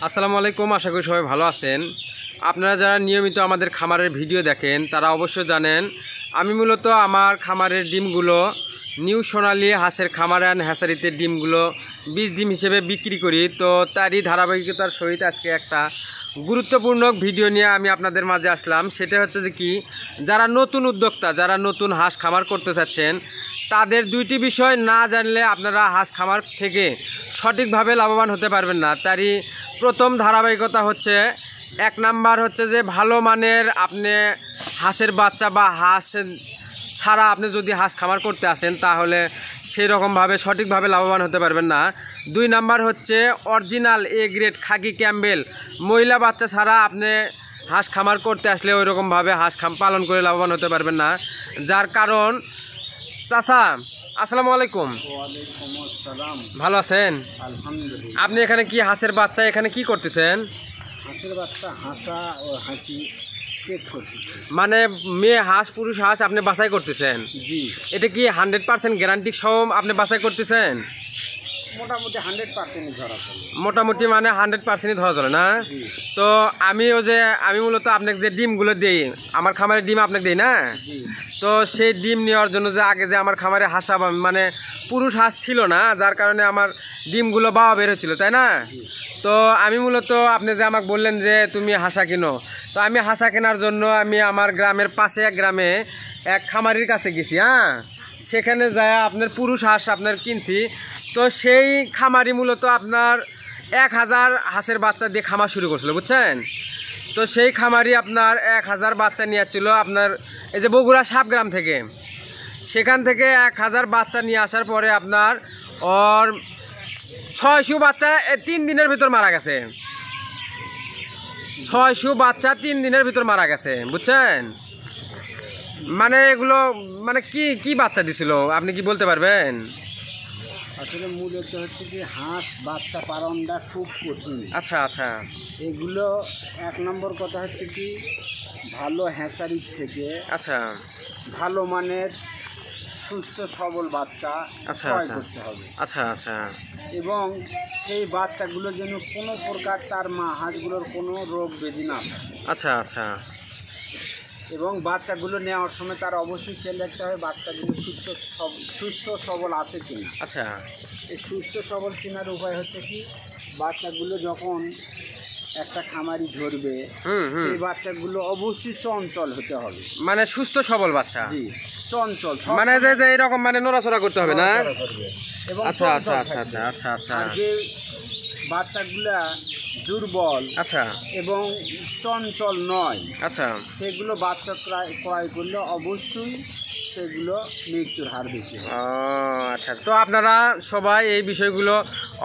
আসসালামু আলাইকুম, আশা করি সবাই ভালো আছেন। আপনারা যারা নিয়মিত আমাদের খামারের ভিডিও দেখেন তারা অবশ্যই জানেন আমি মূলত আমার খামারের ডিমগুলো নিউ সোনালী হাঁসের খামার অ্যান্ড হ্যাচারিতে ডিমগুলো বীজ ডিম হিসেবে বিক্রি করি। তো তারই ধারাবাহিকতার সহিত আজকে একটা গুরুত্বপূর্ণ ভিডিও নিয়ে আমি আপনাদের মাঝে আসলাম। সেটা হচ্ছে যে কি, যারা নতুন উদ্যোক্তা, যারা নতুন হাঁস খামার করতে চাচ্ছেন, তাদের দুইটি বিষয় না জানলে আপনারা হাঁস খামার থেকে সঠিকভাবে লাভবান হতে পারবেন না। তারই প্রথম ধারাবাহিকতা হচ্ছে, এক নাম্বার হচ্ছে যে ভালো মানের আপনি হাঁসের বাচ্চা বা হাঁস ছাড়া আপনি যদি হাঁস খামার করতে আসেন তাহলে সেই রকমভাবে সঠিকভাবে লাভবান হতে পারবেন না। দুই নাম্বার হচ্ছে original A grade Khakee Campbell মহিলা বাচ্চা ছাড়া আপনি হাঁস খামার করতে আসলে ওই রকমভাবে হাঁস পালন করে লাভবান হতে পারবেন না। যার কারণ, চাচা আসসালামু আলাইকুম। ওয়ালাইকুম আসসালাম। ভালো আছেন? আলহামদুলিল্লাহ। আপনি এখানে কি হাঁসের বাচ্চা এখানে কি করতেছেন? হাঁসের বাচ্চা হাঁসা ও হাসি চেক করতেছি। মানে মেয়ে হাঁস পুরুষ হাঁস আপনি বাছাই করতেছেন? জি। এটা কি 100% গ্যারান্টি সহ আপনি বাছাই করতেছেন? মোটামুটি 100% ধরা চলে। মোটামুটি মানে 100%ই ধরা চলে না? জি। তো আমি মূলত আপনাকে যে ডিমগুলো দিই, আমার খামারের ডিম আপনাকে দিই না? জি। তো সেই ডিম নেওয়ার জন্য যে আগে যে আমার খামারে হাঁসা মানে পুরুষ হাঁস ছিল না, যার কারণে আমার ডিমগুলো বাবা বের হচ্ছিল, তাই না? তো আমি মূলত আপনি যে আমাকে বললেন যে তুমি হাঁসা কিনো, তো আমি হাঁসা কেনার জন্য আমি আমার গ্রামের পাশে এক গ্রামে এক খামারির কাছে গেছি। সেখানে যায় আপনার পুরুষ হাঁস আপনার কিনছি। তো সেই খামারি মূলত আপনার 1000 হাঁসের বাচ্চা দিয়ে খামার শুরু করছিল, বুঝছেন? তো সেই খামারি আপনার 1000 বাচ্চা নিয়ে আসছিল আপনার এই যে বগুড়া সাবগ্রাম থেকে। সেখান থেকে 1000 বাচ্চা নিয়ে আসার পরে আপনার ওর 600 বাচ্চা 3 দিনের ভিতর মারা গেছে। 600 বাচ্চা 3 দিনের ভিতর মারা গেছে, বুঝছেন? মানে এগুলো মানে কি কি বাচ্চা দিছিল আপনি কি বলতে পারবেন? আসলে মূলত হচ্ছে কি, হাঁস বাচ্চা পালনটা খুব কঠিন। আচ্ছা আচ্ছা। এগুলো এক নম্বর কথা হচ্ছে কি, ভালো হ্যাচারির থেকে আচ্ছা ভালো মানের সুস্থ সবল বাচ্চা আচ্ছা ক্রয় আচ্ছা করতে হবে। আচ্ছা আচ্ছা। এবং সেই বাচ্চাগুলো যেন কোনো প্রকার তার মা হাঁসগুলোর কোনো রোগ ব্যাধি না থাকে। আচ্ছা আচ্ছা। এবং বাচ্চাগুলো নেওয়ার সময় তার অবশ্যই খেয়াল রাখতে হবে বাচ্চাগুলো সুস্থ সবল আছে কিনা। আচ্ছা। এই সুস্থ সবল চেনার উপায় হচ্ছে কি, বাচ্চাগুলো যখন একটা খামারি ধরবে সেই বাচ্চাগুলো অবশ্যই চঞ্চল হতে হবে। মানে সুস্থ সবল বাচ্চা? জি, চঞ্চল, মানে যে এরকম মানে নড়াচড়া করতে হবে না? এবং আচ্ছা আচ্ছা আচ্ছা আচ্ছা আচ্ছা আচ্ছা। আর যে বাচ্চাগুলা দুর্বল আচ্ছা এবং চঞ্চল নয়, আচ্ছা সেগুলো বাচ্চা ক্রয় করলে অবশ্যই সেগুলো মৃত্যুর হার বেশি। আচ্ছা। তো আপনারা সবাই এই বিষয়গুলো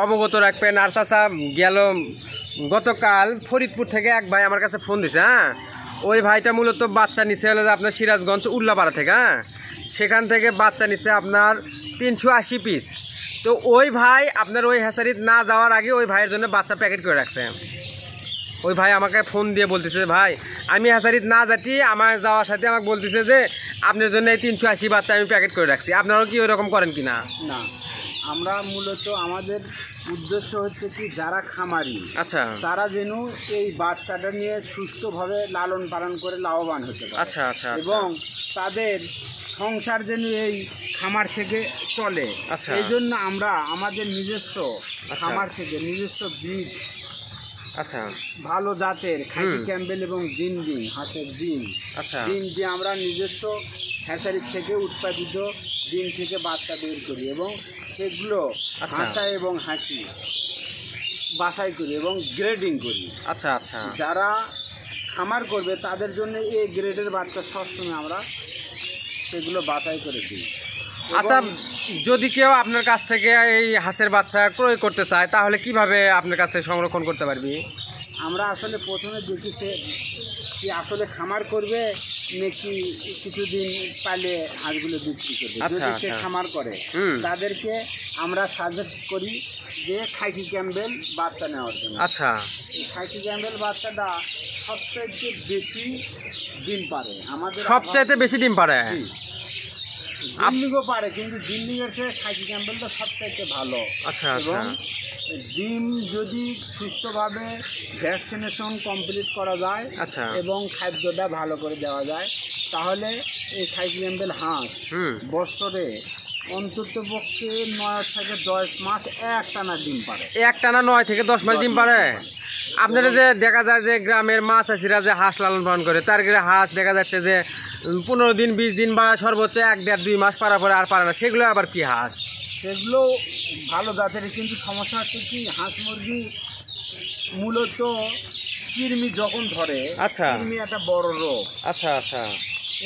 অবগত রাখবেন। আর চাচা গেল গতকাল ফরিদপুর থেকে এক ভাই আমার কাছে ফোন দিছে। ওই ভাইটা মূলত বাচ্চা নিছে হলো আপনার সিরাজগঞ্জ উল্লাপাড়া থেকে। সেখান থেকে বাচ্চা নিছে আপনার 380 পিস। তো ওই ভাই আপনার ওই হ্যাচারিত না যাওয়ার আগে ওই ভাইয়ের জন্য বাচ্চা প্যাকেট করে রাখছে। ওই ভাই আমাকে ফোন দিয়ে বলতেছে, ভাই আমি হ্যাচারিত না যাতি আমার যাওয়ার সাথে আমাকে বলতেছে যে আপনার জন্য এই 380 বাচ্চা আমি প্যাকেট করে রাখছি। আপনারাও কি ওই রকম করেন কি না? না, আমরা মূলত আমাদের উদ্দেশ্য হচ্ছে কি, যারা খামারি আচ্ছা তারা যেন এই বাচ্চাটা নিয়ে সুস্থভাবে লালন পালন করে লাভবান হতে পারে। আচ্ছা আচ্ছা। এবং তাদের সংসার যেন এই খামার থেকে চলে। আচ্ছা। এই জন্য আমরা আমাদের নিজস্ব খামার থেকে নিজস্ব বীজ, আচ্ছা ভালো জাতের খাকি ক্যাম্বেল এবং ডিম হাঁসের ডিম, আচ্ছা ডিম দিয়ে আমরা নিজস্ব হ্যাচারির থেকে উৎপাদিত ডিম থেকে বাচ্চা বের করি এবং সেগুলো হাঁসা এবং হাসি বাছাই করি এবং গ্রেডিং করি। আচ্ছা আচ্ছা। যারা খামার করবে তাদের জন্য এই গ্রেডের বাচ্চা সবসময় আমরা সেগুলো বাছাই করে দিই। আচ্ছা, যদি কেউ আপনার কাছ থেকে এই হাঁসের বাচ্চা ক্রয় করতে চায় তাহলে কিভাবে আপনার কাছ থেকে সংরক্ষণ করতে পারবি? আমরা আসলে প্রথমে দেখি সে কি আসলে খামার করবে নাকি কিছুদিন পালে হাঁসগুলো বিক্রি করবে। যদি সে খামার করে তাদেরকে আমরা সাজেস্ট করি যে খাকি ক্যাম্বেল বাচ্চা নেওয়ার জন্য। আচ্ছা। এই খাকি ক্যাম্বেল বাচ্চাটা সবচাইতে বেশি ডিম পারে। আমাদের সবচাইতে বেশি ডিম পারে? দিল্লিগও পারে, কিন্তু দিল্লিগের চেয়ে খাকি ক্যাম্পবেলটা সবথেকে ভালো। আচ্ছা আচ্ছা। এবং ডিম যদি সুস্থভাবে ভ্যাকসিনেশন কমপ্লিট করা যায়, আচ্ছা, এবং খাদ্যটা ভালো করে দেওয়া যায়, তাহলে এই খাকি ক্যাম্পবেল হাঁস বছরে অন্তত পক্ষে 9 থেকে 10 মাস একটানা ডিম পারে। একটানা 9 থেকে 10 মাস ডিম পারে। আপনারা যে দেখা যায় যে গ্রামের মাছ চাষিরা যে হাঁস লালন পালন করে, তার হাঁস দেখা যাচ্ছে যে 15 দিন 20 দিন বা সর্বোচ্চ 1-1.5-2 মাস পারা পরে আর পারে না, সেগুলো আবার কি হাঁস? সেগুলো ভালো জাতের, কিন্তু সমস্যা হচ্ছে কি হাঁস মুরগি মূলত কৃমি যখন ধরে, আচ্ছা, কৃমি একটা বড় রোগ। আচ্ছা আচ্ছা।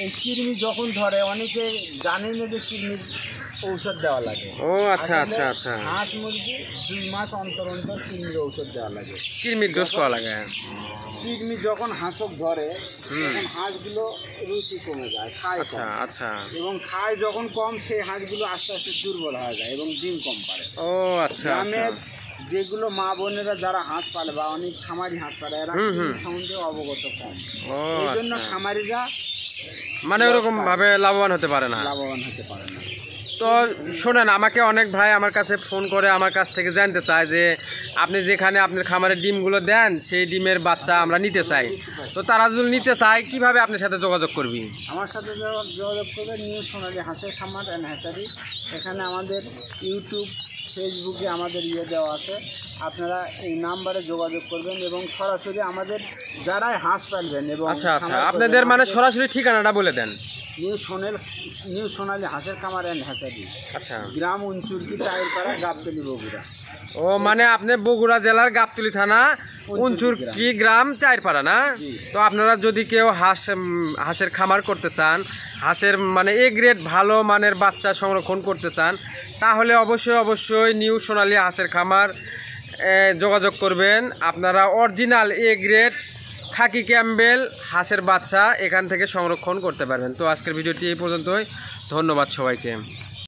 এই কৃমি যখন ধরে অনেকে জানে না যে কৃমির ঔষধ দেওয়া লাগে। ও আচ্ছা আচ্ছা আচ্ছা। হাঁস মুরগি 2 মাস অন্তর অন্তর কৃমির ঔষধ দেওয়া লাগে, কৃমির ডোজ করা লাগে। কৃমি যখন হাঁসক ধরে তখন হাঁসগুলো রুচি কমে যায়, খায়। আচ্ছা আচ্ছা। এবং খায় যখন কম, সেই হাঁসগুলো আস্তে আস্তে দুর্বল হয়ে যায় এবং ডিম কম পারে। ও আচ্ছা। গ্রামের যেগুলো মা বোনেরা যারা হাঁস পালে বা অনেক খামারি হাঁস পালে, এরা সম্বন্ধে অবগত কম, এই জন্য খামারিরা মানে ওরকম ভাবে লাভবান হতে পারে না। তো শোনেন, আমাকে অনেক ভাই আমার কাছে ফোন করে আমার কাছ থেকে জানতে চায় যে আপনি যেখানে আপনার খামারের ডিমগুলো দেন সেই ডিমের বাচ্চা আমরা নিতে চাই। তো তারা যদি নিতে চায় কিভাবে আপনার সাথে যোগাযোগ করবি? আমার সাথে যোগাযোগ করবে নিউ সোনালী হাঁসের খামার অ্যান্ড হ্যাচারি। এখানে আমাদের ইউটিউব ফেসবুকে আমাদের দেওয়া আছে, আপনারা এই নাম্বারে যোগাযোগ করবেন এবং সরাসরি আমাদের যারাই হাঁস পালবেন। এবং আচ্ছা আচ্ছা, আপনাদের মানে সরাসরি ঠিকানাটা বলে দেন। নিউ সোনালী হাঁসের খামার অ্যান্ড হ্যাচারি, আচ্ছা, গ্রাম উনচুরকি, টাইলপাড়া, গাবতলী, বগুড়া। ও মানে আপনি বগুড়া জেলার গাবতলী থানা, উনচুরকি গ্রাম, টাইলপাড়া না? তো আপনারা যদি কেউ হাঁসের খামার করতে চান, হাঁসের মানে এ গ্রেড ভালো মানের বাচ্চা সংরক্ষণ করতে চান, তাহলে অবশ্যই নিউ সোনালী হাঁসের খামার যোগাযোগ করবেন। আপনারা original A grade Khakee Campbell হাঁসের বাচ্চা এখান থেকে সংরক্ষণ করতে পারবেন। তো আজকের ভিডিওটি এই পর্যন্তই, ধন্যবাদ সবাইকে।